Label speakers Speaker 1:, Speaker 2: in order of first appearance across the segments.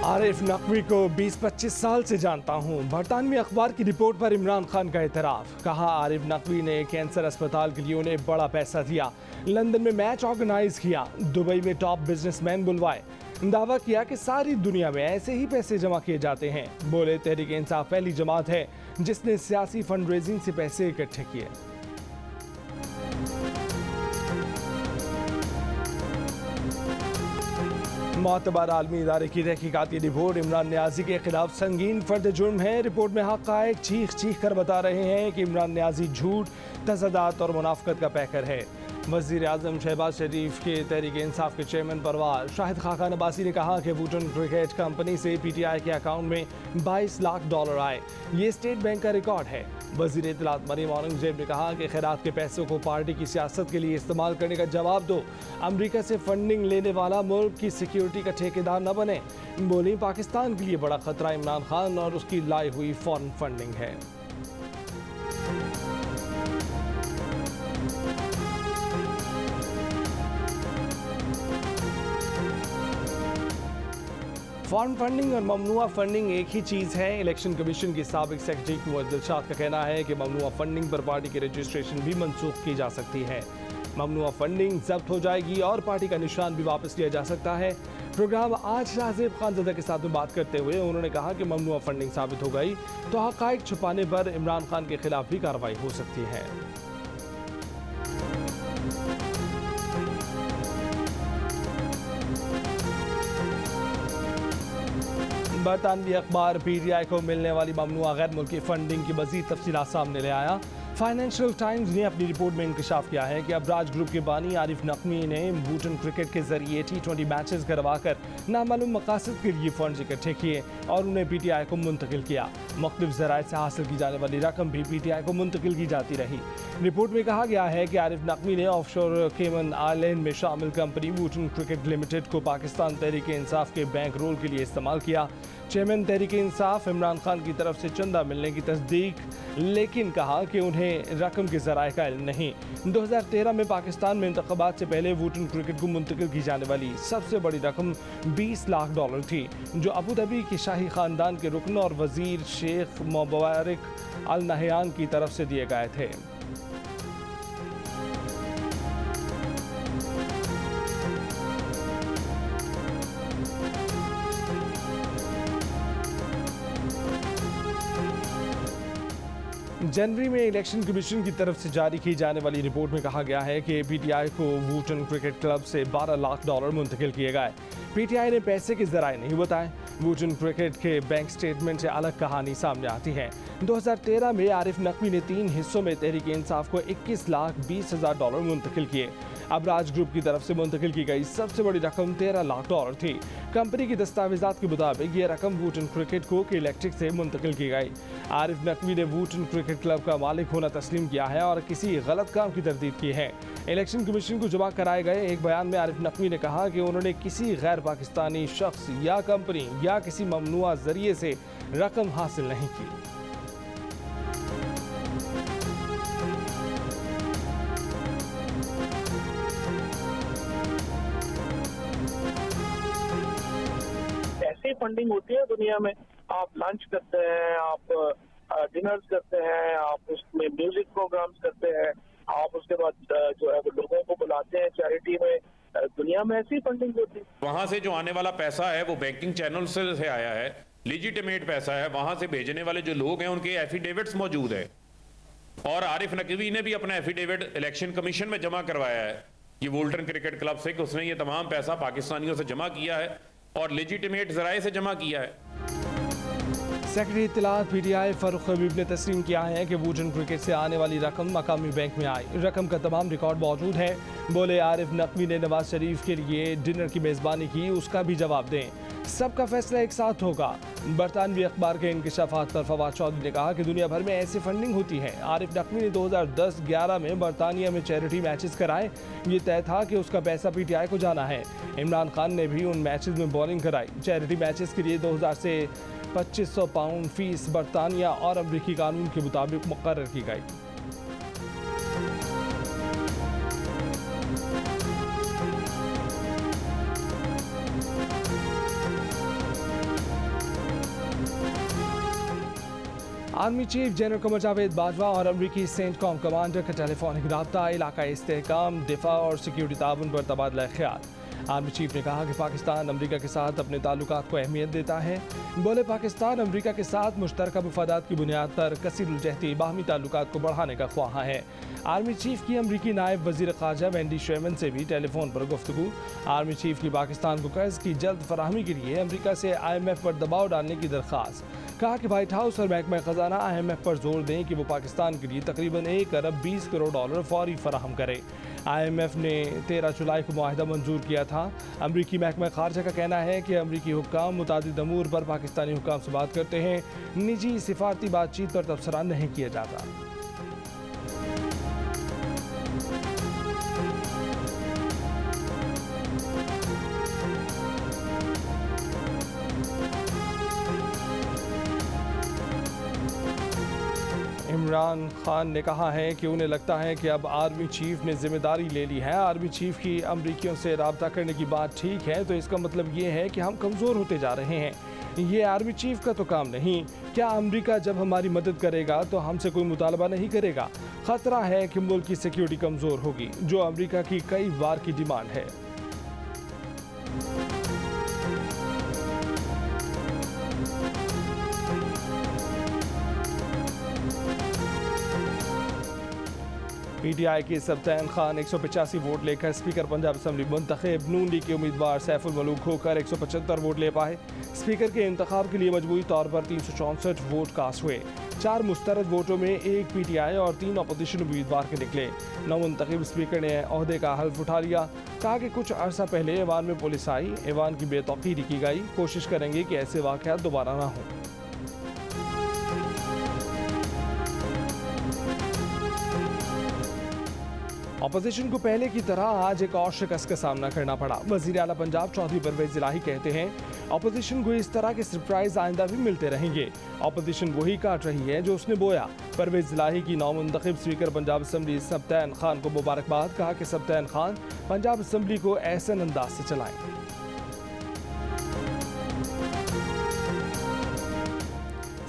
Speaker 1: आरिफ नकवी को 20-25 साल से जानता हूं। बरतानवी अखबार की रिपोर्ट पर इमरान खान का एतराफ़। कहा आरिफ नकवी ने कैंसर अस्पताल के लिए उन्हें बड़ा पैसा दिया, लंदन में मैच ऑर्गेनाइज किया, दुबई में टॉप बिजनेसमैन बुलवाए। दावा किया कि सारी दुनिया में ऐसे ही पैसे जमा किए जाते हैं। बोले तहरीक इंसाफ पहली जमात है जिसने सियासी फंड रेजिंग से पैसे इकट्ठे किए। मोतबर आलमी इदारे की तहकीकाती रिपोर्ट इमरान न्याजी के खिलाफ संगीन फर्द जुर्म है। रिपोर्ट में हक़ाइक़ चीख चीख कर बता रहे हैं कि इमरान न्याजी झूठ, तज़दात और मुनाफ़क़त का पैकर है। वज़ीर आज़म शहबाज शरीफ के तहरीक इंसाफ के चेयरमैन परवाज़ शाहिद खाकान अब्बासी ने कहा कि वूटन क्रिकेट कंपनी से PTI के अकाउंट में $22 लाख आए। ये स्टेट बैंक का रिकॉर्ड है। वज़ीर इत्तलात मरीम औरंगज़ेब ने कहा कि खैरात के पैसों को पार्टी की सियासत के लिए इस्तेमाल करने का जवाब दो। अमरीका से फंडिंग लेने वाला मुल्क की सिक्योरिटी का ठेकेदार न बने। बोली पाकिस्तान के लिए बड़ा खतरा इमरान खान और उसकी लाई हुई फॉरेन फंडिंग है। फॉरेन फंडिंग और ममनुआ फंडिंग एक ही चीज़ है। इलेक्शन कमीशन की साबिक सेक्रेटरी कुंवर दिलशाद का कहना है कि ममनुआ फंडिंग पर पार्टी की रजिस्ट्रेशन भी मनसूख की जा सकती है। ममनुआ फंडिंग जब्त हो जाएगी और पार्टी का निशान भी वापस लिया जा सकता है। प्रोग्राम आज शाहजेब खानज़ादा के साथ में बात करते हुए उन्होंने कहा कि ममनुआ फंडिंग साबित हो गई तो हक़ाइक़ छुपाने पर इमरान खान के खिलाफ भी कार्रवाई हो सकती है। बरतानवी अखबार PTI को मिलने वाली ममनुआ गैर मुल्की फंडिंग की मज़ीद तफसीलात सामने ले आया। फाइनेंशियल टाइम्स ने अपनी रिपोर्ट में इंकशाफ किया है कि अबराज ग्रुप के बानी आरिफ नकवी ने वूटन क्रिकेट के जरिए T20 मैचेस करवाकर नामालूम मकासद के लिए फंड इकट्ठे किए और उन्हें PTI को मुंतकिल किया। मुख्तलिफ ज़राए से हासिल की जाने वाली रकम भी PTI को मुंतकिल की जाती रही। रिपोर्ट में कहा गया है कि आरिफ नकवी ने ऑफशोर केमन आइलैंड में शामिल कंपनी वूटन क्रिकेट लिमिटेड को पाकिस्तान तहरीक इंसाफ के बैंक रोल के लिए इस्तेमाल किया। चेयरमैन तहरीक इंसाफ इमरान खान की तरफ से चंदा मिलने की तस्दीक, लेकिन कहा कि उन्हें रकम के ज़राए का इल्म नहीं। 2013 में पाकिस्तान में इंतख़ाबात से पहले वूटन क्रिकेट को मुंतकिल की जाने वाली सबसे बड़ी रकम $20 लाख थी, जो अबू धाबी के शाही ख़ानदान के रुकन और वज़ीर शेख मुबारक अल नहयान की तरफ से दिए गए थे। जनवरी में इलेक्शन कमीशन की तरफ से जारी की जाने वाली रिपोर्ट में कहा गया है कि PTI को वूटन क्रिकेट क्लब से $12 लाख मुंतकिल किए गए। PTI ने पैसे के ज़राए नहीं बताए। वूटन क्रिकेट के बैंक स्टेटमेंट से अलग कहानी सामने आती है। 2013 में आरिफ नकवी ने 3 हिस्सों में तहरीक इंसाफ को $21,20,000 मुंतकिल किए। अबराज ग्रुप की तरफ से मुंतकिल की गई सबसे बड़ी रकम $13 लाख थी। कंपनी की दस्तावेजात के मुताबिक ये रकम वूटन क्रिकेट को के इलेक्ट्रिक से मुंतकिल की गई। आरिफ नकवी ने वूटन क्रिकेट क्लब का मालिक होना तस्लीम किया है और किसी गलत काम की तरदीद की है। इलेक्शन कमीशन को जमा कराए गए एक बयान में आरिफ नकवी ने कहा कि उन्होंने किसी गैर पाकिस्तानी शख्स या कंपनी या किसी ममनुआ जरिए से रकम हासिल नहीं की।
Speaker 2: ऐसी फंडिंग होती है दुनिया में, आप लंच करते हैं, आप डिनर्स करते हैं, आप उसमें म्यूजिक प्रोग्राम्स करते हैं, आप उसके बाद जो है वो लोगों को बुलाते हैं चैरिटी में। दुनिया में ऐसी फंडिंग होती है।
Speaker 3: वहां से जो आने वाला पैसा है वो बैंकिंग चैनल से आया है, लेजिटिमेट पैसा है। वहां से भेजने वाले जो लोग हैं उनके एफिडेविट्स मौजूद है और आरिफ नकवी ने भी अपना एफिडेविट इलेक्शन कमीशन में जमा करवाया है ये वोल्टन क्रिकेट क्लब से कि उसने ये तमाम पैसा पाकिस्तानियों से जमा किया है और लेजिटिमेट जराए से जमा किया है।
Speaker 1: सेक्रेटरी इत्तलात PTI फारूक हबीब ने तस्लीम किया है कि वूटन क्रिकेट से आने वाली रकम मकामी बैंक में आई। रकम का तमाम रिकॉर्ड मौजूद है। बोले आरिफ नकवी ने नवाज शरीफ के लिए डिनर की मेज़बानी की, उसका भी जवाब दें। सबका फैसला एक साथ होगा। बरतानवी अखबार के इंकशाफात पर फवाद चौधरी ने कहा कि दुनिया भर में ऐसी फंडिंग होती है। आरिफ नकवी ने 2010-11 में बरतानिया में चैरिटी मैचेस कराए। ये तय था कि उसका पैसा PTI को जाना है। इमरान खान ने भी उन मैचेस में बॉलिंग कराई। चैरिटी मैचेस के लिए 2000 से 2500 पाउंड फीस बरतानिया और अमरीकी कानून के मुताबिक मुकर्रर की गई। Army chief general Qamar Javed Bajwa और अमरीकी सेंटकॉम कमांडर का टेलीफोनिक रब्ता इलाका इस्तेहकाम, दिफा और सिक्योरिटी ताउन पर तबादला ख्याल। आर्मी चीफ ने कहा कि पाकिस्तान अमरीका के साथ अपने ताल्लुकात को अहमियत देता है। बोले पाकिस्तान अमरीका के साथ मुश्तरका मफादात की बुनियाद पर कसीरुल-जहती बाहमी ताल्लुकात को बढ़ाने का ख्वाहा है। आर्मी चीफ की अमरीकी नायब वजीर ख़ारजा वेंडी शेरमन से भी टेलीफोन पर गुफ्तगू। आर्मी चीफ की पाकिस्तान को कर्ज की जल्द फराहमी के लिए अमरीका से IMF पर दबाव डालने की दरख्वास्त। कहा कि व्हाइट हाउस और महकमा खजाना IMF पर जोर दें कि वो पाकिस्तान के लिए तकरीबन 1 अरब 20 करोड़ डॉलर फौरी फराहम करे। IMF ने 13 जुलाई को मुआहिदा मंजूर किया था। अमरीकी महकमा खारजा का कहना है कि अमरीकी हुक्काम मुतादिद अमूर पर पाकिस्तानी हुक्काम से बात करते हैं, निजी सिफारती बातचीत पर तबसरा नहीं किया जाता। इमरान खान ने कहा है कि उन्हें लगता है कि अब आर्मी चीफ ने जिम्मेदारी ले ली है। आर्मी चीफ की अमरीकियों से रब्ता करने की बात ठीक है, तो इसका मतलब ये है कि हम कमज़ोर होते जा रहे हैं। ये आर्मी चीफ का तो काम नहीं। क्या अमरीका जब हमारी मदद करेगा तो हमसे कोई मुतालबा नहीं करेगा? ख़तरा है कि मुल्क की सिक्योरिटी कमज़ोर होगी, जो अमरीका की कई बार की डिमांड है। PTI के सब्तैन खान 185 वोट लेकर स्पीकर पंजाब असम्बली मुंतखब। नून लीग के उम्मीदवार सैफुल मलूक होकर 175 वोट ले पाए। स्पीकर के इंतखाब के लिए मजबूरी तौर पर 364 वोट कास्ट हुए। 4 मुस्तरद वोटों में 1 PTI और 3 अपोजिशन उम्मीदवार के निकले। नवमुंतखब स्पीकर ने ओहदे का हल्फ उठा लिया। कहा कि कुछ अरसा पहले ऐवान में पुलिस आई, ऐवान की बेतौकीरी की गई। कोशिश करेंगे कि ऐसे वाक़यात दोबारा ना हों। अपोजिशन को पहले की तरह आज एक और शिकस्त का सामना करना पड़ा। वज़ीर आला पंजाब चौधरी परवेज़ इलाही कहते हैं अपोजिशन को इस तरह के सरप्राइज आइंदा भी मिलते रहेंगे। अपोजिशन वही काट रही है जो उसने बोया। परवेज़ इलाही की नौमुंतखब स्पीकर पंजाब असम्बली सब्तैन खान को मुबारकबाद। कहा कि सब्तैन खान पंजाब असम्बली को एहसन अंदाज से चलाएं।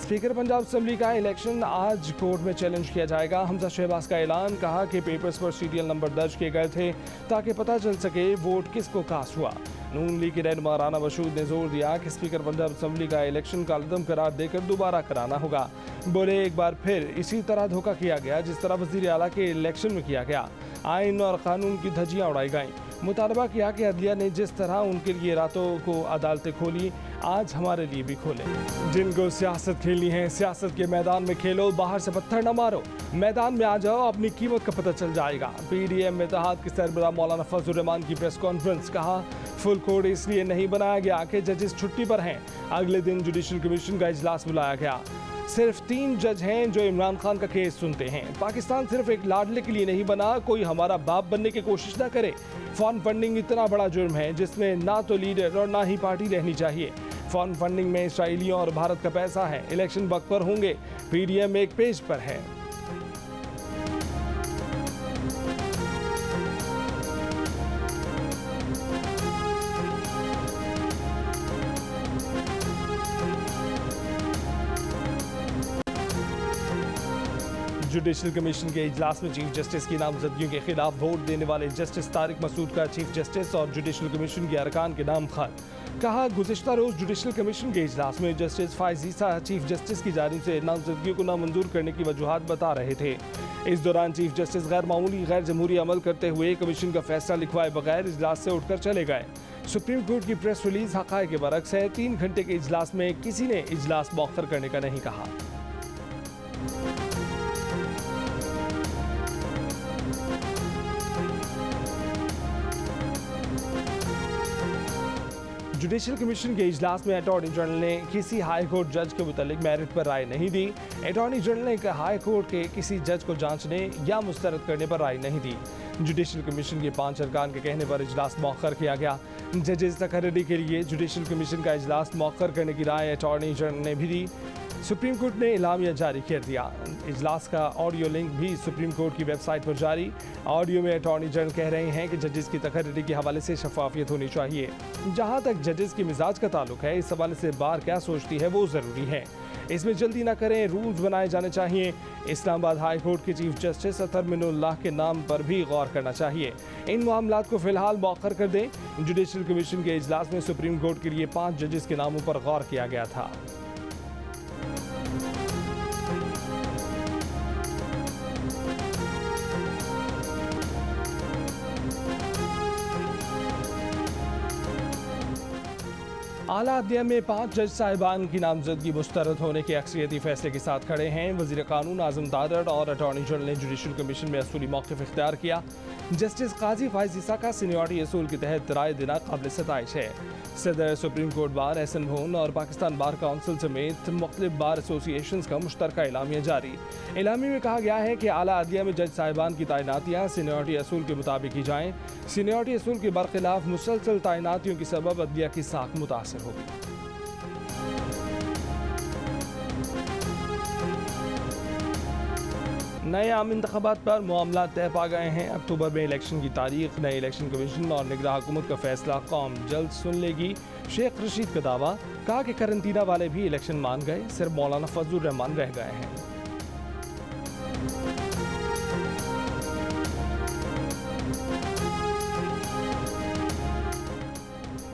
Speaker 1: स्पीकर पंजाब असम्बली का इलेक्शन आज कोर्ट में चैलेंज किया जाएगा। हमजा शहबाज का ऐलान। कहा कि पेपर्स पर सीरियल नंबर दर्ज किए गए थे ताकि पता चल सके वोट किसको कास्ट हुआ। नून लीग के रहनुमा राना बशूद ने जोर दिया कि स्पीकर पंजाब असम्बली का इलेक्शन कालदम करार देकर दोबारा कराना होगा। बोले एक बार फिर इसी तरह धोखा किया गया जिस तरह वज़ीर आला के इलेक्शन में किया गया। आइन और कानून की धज्जियाँ उड़ाई गईं। मुतालबा किया कि अदलिया ने जिस तरह उनके लिए रातों को अदालतें खोली, आज हमारे लिए भी खोलें। जिनको सियासत खेलनी है सियासत के मैदान में खेलो, बाहर से पत्थर न मारो, मैदान में आ जाओ, अपनी कीमत का पता चल जाएगा। PDM इत्तेहाद के सरबराह मौलाना फजल रहमान की प्रेस कॉन्फ्रेंस। कहा फुल कोर्ट इसलिए नहीं बनाया गया कि जजेस छुट्टी पर हैं। अगले दिन जुडिशल कमीशन का इजलास बुलाया गया। सिर्फ 3 जज हैं जो इमरान खान का केस सुनते हैं। पाकिस्तान सिर्फ एक लाडले के लिए नहीं बना, कोई हमारा बाप बनने की कोशिश ना करे। फॉरेन फंडिंग इतना बड़ा जुर्म है जिसमें ना तो लीडर और ना ही पार्टी रहनी चाहिए। फॉरेन फंडिंग में इसराइलियों और भारत का पैसा है। इलेक्शन वक्त पर होंगे। PDM एक पेज पर है। जुडिशल कमीशन के इजलास में चीफ जस्टिस की नामजदगियों के खिलाफ वोट देने वाले जस्टिस तारिक मसूद का चीफ जस्टिस और जुडिशल कमीशन के अरकान के नाम खत। कहा गुज़िश्ता रोज जुडिशल कमीशन के इजलास में जस्टिस फाइज ईसा चीफ जस्टिस की जानिब से नामजदगियों को नामंजूर करने की वजूहात बता रहे थे। इस दौरान चीफ जस्टिस गैर मामूली गैर जमहूरी अमल करते हुए कमीशन का फैसला लिखवाए बगैर इजलास से उठकर चले गए। सुप्रीम कोर्ट की प्रेस रिलीज हक़ाइक़ के बरक्स है। 3 घंटे के इजलास में किसी ने इजलास मौखर करने का नहीं कहा। जुडिशल कमीशन के इजलास में अटॉर्नी जनरल ने किसी हाई कोर्ट जज के मुतालिक मेरिट पर राय नहीं दी। अटॉर्नी जनरल ने हाई कोर्ट के किसी जज को जांचने या मुस्तरद करने पर राय नहीं दी। जुडिशल कमीशन के 5 अरकान के कहने पर इजलास मौखर किया गया। जजेस तकर्री के लिए जुडिशल कमीशन का इजलास मौखर करने की राय अटॉर्नी जनरल ने भी दी। सुप्रीम कोर्ट ने इलामिया जारी कर दिया। इजलास का ऑडियो लिंक भी सुप्रीम कोर्ट की वेबसाइट पर जारी। ऑडियो में अटॉर्नी जनरल कह रहे हैं कि जजेस की तकर्री के हवाले से शफाफियत होनी चाहिए। जहां तक जजेस के मिजाज का ताल्लुक है, इस हवाले से बार क्या सोचती है वो ज़रूरी है। इसमें जल्दी ना करें, रूल्स बनाए जाने चाहिए। इस्लामाबाद हाई कोर्ट के चीफ जस्टिस अतर मिनुल्लाह के नाम पर भी गौर करना चाहिए। इन मामलात को फिलहाल मौखर कर दें। जुडिशल कमीशन के इजलास में सुप्रीम कोर्ट के लिए 5 जजेस के नामों पर गौर किया गया था। आला अदलिया में 5 जज साहिबान की नामजदगी मुस्तरद होने के अक्सरियती फैसले के साथ खड़े हैं। वज़ीर कानून आज़म तारड़ और अटॉर्नी जनरल ने जुडिशल कमीशन में असूली मौक़िफ़ इख्तियार किया। जस्टिस काजी फाइज़ ईसा का सीनियरिटी असूल के तहत राय देना काबिल सताइश है। सदर सुप्रीम कोर्ट बार एहसन भून और पाकिस्तान बार काउंसिल समेत मुख्तलिफ बार एसोसिएशन का मुश्तरका एलामिया जारी। एलामी में कहा गया है कि आला अदलिया में जज साहिबान की तैनातियाँ सीनियरिटी असूल के मुताबिक की जाएँ। सीनियरिटी असूल के बरखिलाफ मुसलसल तैनातियों के सबब अदलिया की साख मुतासर होगी। नए आम इंतखाबात पर मामला तय पा गए हैं। अक्टूबर में इलेक्शन की तारीख, नए इलेक्शन कमीशन और निगरान हुकूमत का फैसला कौम जल्द सुन लेगी। शेख रशीद का दावा, कहा कि करंटीना वाले भी इलेक्शन मान गए, सिर्फ मौलाना फजलुर रहमान रह गए हैं।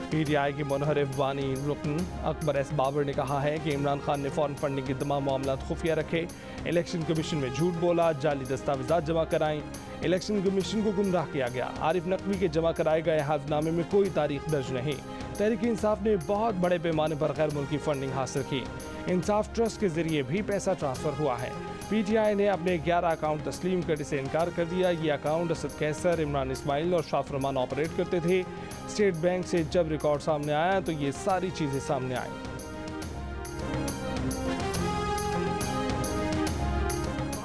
Speaker 1: PTI के मुनहरिफ बानी रुकन अकबर एस बाबर ने कहा है कि इमरान खान ने फॉरेन फंडिंग के तमाम मामला खुफिया रखे, इलेक्शन कमीशन में झूठ बोला, जाली दस्तावेजात जमा कराएं, इलेक्शन कमीशन को गुमराह किया गया। आरिफ नकवी के जमा कराए गए हल्फनामे में कोई तारीख दर्ज नहीं। तहरीक इंसाफ ने बहुत बड़े पैमाने पर गैर मुल्की फंडिंग हासिल की। इंसाफ ट्रस्ट के जरिए भी पैसा ट्रांसफर हुआ है। PTI ने अपने 11 अकाउंट तस्लीम करने से इनकार कर दिया। ये अकाउंट असद कैसर, इमरान इस्माइल और शाफ रहमान ऑपरेट करते थे। स्टेट बैंक से जब रिकॉर्ड सामने आया तो ये सारी चीजें सामने आई।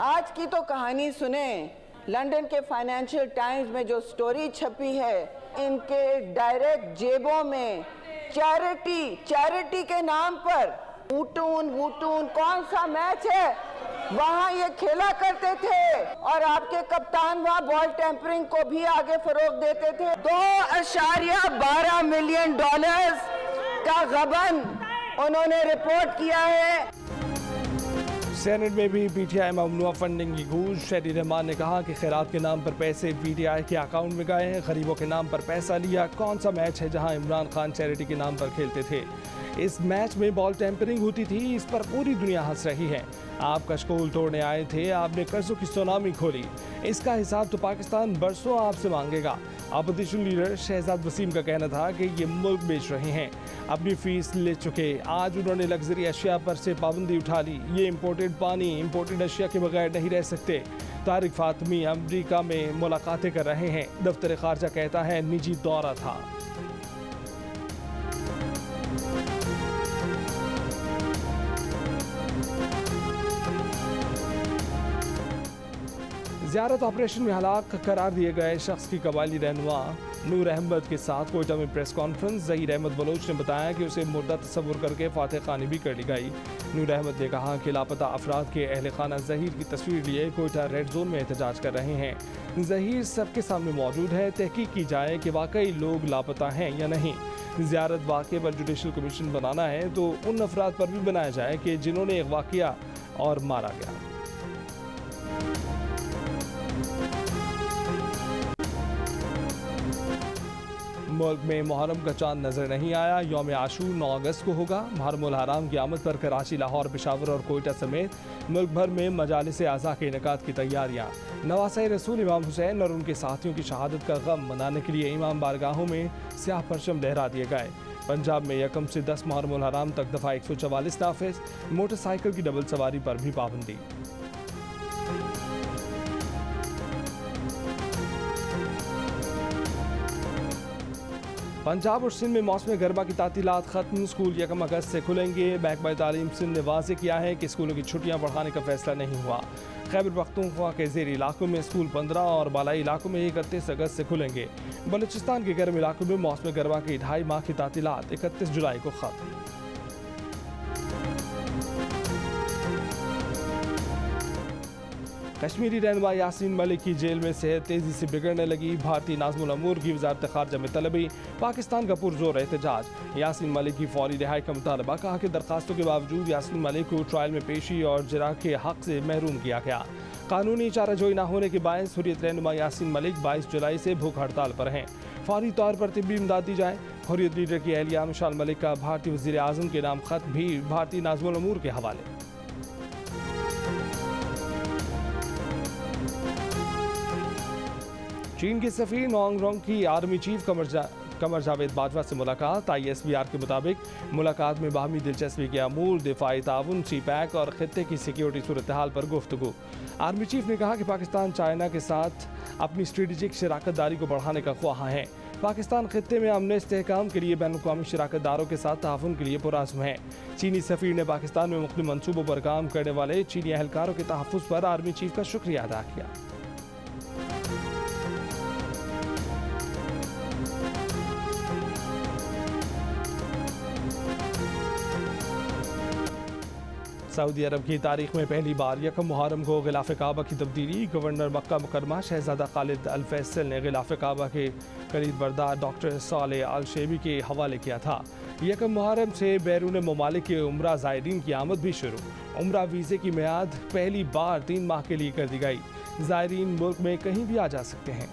Speaker 4: आज की तो कहानी सुने। लंदन के फाइनेंशियल टाइम्स में जो स्टोरी छपी है, इनके डायरेक्ट जेबों में चैरिटी के नाम पर वूटून कौन सा मैच है वहाँ ये खेला करते थे और आपके कप्तान वहाँ बॉल टेम्परिंग को भी आगे फरोग देते थे। $2.12 मिलियन का गबन उन्होंने रिपोर्ट किया है।
Speaker 1: सेनेट में भी PTI ममनुआ फंडिंग की गूंज। शहरी रहमान ने कहा कि खैरात के नाम पर पैसे PTI के अकाउंट में गए हैं, गरीबों के नाम पर पैसा लिया। कौन सा मैच है जहां इमरान खान चैरिटी के नाम पर खेलते थे? इस मैच में बॉल टेम्परिंग होती थी, इस पर पूरी दुनिया हंस रही है। आप कशकोल तोड़ने आए थे, आपने कर्जों की सुनामी खोली, इसका हिसाब तो पाकिस्तान बरसों आपसे मांगेगा। अपोजिशन लीडर शहजाद वसीम का कहना था कि ये मुल्क बेच रहे हैं, अपनी फीस ले चुके। आज उन्होंने लग्जरी अशिया पर से पाबंदी उठा ली। ये इम्पोर्टेड पानी, इम्पोर्टेड अशिया के बगैर नहीं रह सकते। तारिक फातमी अमरीका में मुलाकातें कर रहे हैं। दफ्तर खारजा कहता है निजी दौरा था। ज़ियारत ऑपरेशन में हलाक करार दिए गए शख्स की कबायली रहनुमा नूर अहमद के साथ कोयटा में प्रेस कॉन्फ्रेंस। ज़हीर अहमद बलोच ने बताया कि उसे मुर्दा तस्वुर करके फातह खानी भी कर ली गई। नूर अहमद ने कहा कि लापता अफराद के अहल खाना ज़हीर की तस्वीर लिए कोयटा रेड जोन में एहतजाज कर रहे हैं। ज़हीर सबके सामने मौजूद है, तहकीक की जाए कि वाकई लोग लापता हैं या नहीं। ज़ियारत वाक़े पर जुडिशल कमीशन बनाना है तो उन अफराद पर भी बनाया जाए कि जिन्होंने एक वाक़या और मारा गया। मुल्क में मुहर्रम का चांद नजर नहीं आया। यौम आशूर 9 अगस्त को होगा। मुहर्रमुल हराम की आमद पर कराची, लाहौर, पेशावर और कोयटा समेत मुल्क भर में मजालिस आज़ा के इनेकाद की तैयारियाँ। नवासे रसूल इमाम हुसैन और उनके साथियों की शहादत का गम मनाने के लिए इमाम बारगाहों में स्याह परचम लहरा दिए गए। पंजाब में 1 से 10 मुहर्रमुल हराम तक दफ़ा 144 नाफिज। मोटरसाइकिल की डबल सवारी पर भी पाबंदी। पंजाब और सिंध में मौसम गरमा की तातीलात खत्म। स्कूल 1 अगस्त से खुलेंगे। महकमा तालीम सिंध ने वाज़ेह किया है कि स्कूलों की छुट्टियां बढ़ाने का फैसला नहीं हुआ। खैबर पख्तूनख्वा के ज़ेरी इलाकों में स्कूल 15 और बालाई इलाकों में 31 अगस्त से खुलेंगे। बलूचिस्तान के गर्म इलाकों में मौसम गरमा की 2.5 माह की तातीलात 31 जुलाई को खत्म। कश्मीरी रहनुमा यासीन मलिक की जेल में सेहत तेजी से बिगड़ने लगी। भारतीय नाज़मुल अमूर की वजारत खारजा में तलबी, पाकिस्तान का पुरजोर एहतजाज। यासीन मलिक की फौरी रिहाई का मुतालबा। कहा कि दरखास्तों के बावजूद यासीन मलिक को ट्रायल में पेशी और जरा के हक से महरूम किया गया। कानूनी चाराजोई न होने के बायस हुर्रियत रहनुमा यासीन मलिक 22 जुलाई से भूख हड़ताल पर हैं। फौरी तौर पर तिब्बी इमदाद दी जाए। हुर्रियत लीडर की अहलिया मिशाल मलिक का भारतीय वज़ीर आज़म के नाम खत भी भारतीय नाज़मुल अमूर के हवाले। चीन के सफ़ीर नोंग रोंग की आर्मी चीफ कमर जावेद बाजवा से मुलाकात। ISBR के मुताबिक मुलाकात में बाहमी दिलचस्पी के अमूर, दिफाई ताउन, CPEC और खित्ते की सिक्योरिटी सूरत हाल पर गुफ्तगू। आर्मी चीफ ने कहा कि पाकिस्तान चाइना के साथ अपनी स्ट्रेटेजिक शराकत दारी को बढ़ाने का ख्वाह है। पाकिस्तान खित्ते में अमन इस्तेहकाम के लिए बैनुल-अक़वामी शराकत दारों के साथ ताउन के लिए पुरअज़्म है। चीनी सफ़ीर ने पाकिस्तान में मुख्तलिफ मनसूबों पर काम करने वाले चीनी एहलकारों के तहफ़्फ़ुज़ पर आर्मी चीफ का शुक्रिया अदा किया। सऊदी अरब की तारीख में पहली बार यकम मुहर्रम को गिलाफ काबा की तब्दीली। गवर्नर मक्का मुकरमा शहजादा खालिद अल फैसल ने गिलाफ काबा के कलीद बरदार डॉक्टर सालेह अल शेबी के हवाले किया था। यकम मुहर्रम से बैरून ममालिक के उम्रा ज़ायरीन की आमद भी शुरू। उम्रा वीज़े की मियाद पहली बार 3 माह के लिए कर दी गई। ज़ायरीन मुल्क में कहीं भी आ जा सकते हैं।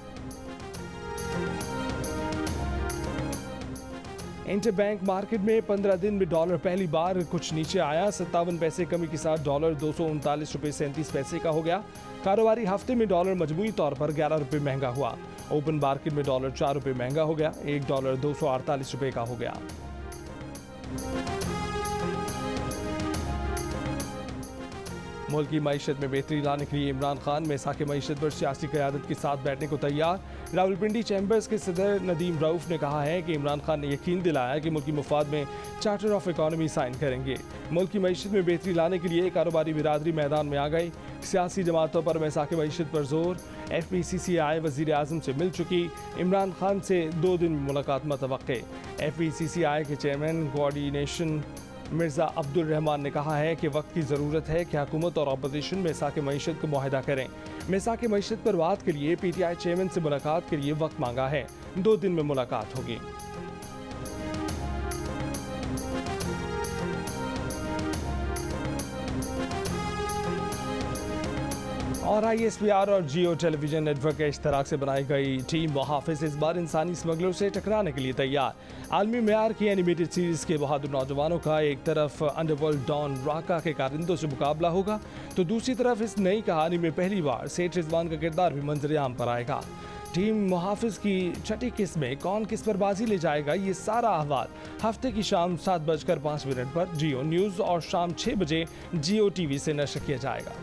Speaker 1: इंटरबैंक मार्केट में 15 दिन में डॉलर पहली बार कुछ नीचे आया। 57 पैसे कमी के साथ डॉलर 239 रुपये 37 पैसे का हो गया। कारोबारी हफ्ते में डॉलर मजमूई तौर पर 11 रुपये महंगा हुआ। ओपन मार्केट में डॉलर 4 रुपये महंगा हो गया। एक डॉलर 248 रुपये का हो गया। मुल्क की मईशत में बेहतरी लाने के लिए इमरान खान मैसाक मईशत पर सियासी क़यादत के साथ बैठने को तैयार। रावलपिंडी चैम्बर्स के सदर नदीम रऊफ ने कहा है कि इमरान खान ने यकीन दिलाया कि मुल्की मुफाद में चार्टर ऑफ इकॉनमी साइन करेंगे। मुल्क की मईशत में बेहतरी लाने के लिए कारोबारी बिरादरी मैदान में आ गई। सियासी जमातों पर मैसाक मईशत पर जोर। FPCCI वज़ीर आज़म से मिल चुकी। इमरान खान से 2 दिन में मुलाकात मतवक्के। FPCCI के चेयरमैन कोऑर्डिनेशन मिर्ज़ा अब्दुल रहमान ने कहा है कि वक्त की ज़रूरत है कि हुकूमत और अपोजिशन मैसाक मईशत को मुआहदा करें। मैसाक मईशत पर बात के लिए PTI चेयरमैन से मुलाकात के लिए वक्त मांगा है। 2 दिन में मुलाकात होगी। और ISBR और जियो टेलीविजन नेटवर्क के इश्तराक से बनाई गई टीम मुहाफिज इस बार इंसानी स्मगलर से टकराने के लिए तैयार। आलमी मेयार की एनिमेटेड सीरीज के बहादुर नौजवानों का एक तरफ अंडरवर्ल्ड डॉन राका के कारिंदों से मुकाबला होगा, तो दूसरी तरफ इस नई कहानी में पहली बार सेठ रिजवान का किरदार भी मंजर-ए-आम पर आएगा। टीम मुहाफिज की छठी किस्त में कौन किस पर बाजी ले जाएगा, ये सारा अहवाल हफ्ते की शाम 7:05 पर जियो न्यूज़ और शाम 6 बजे जियो TV से नशर किया जाएगा।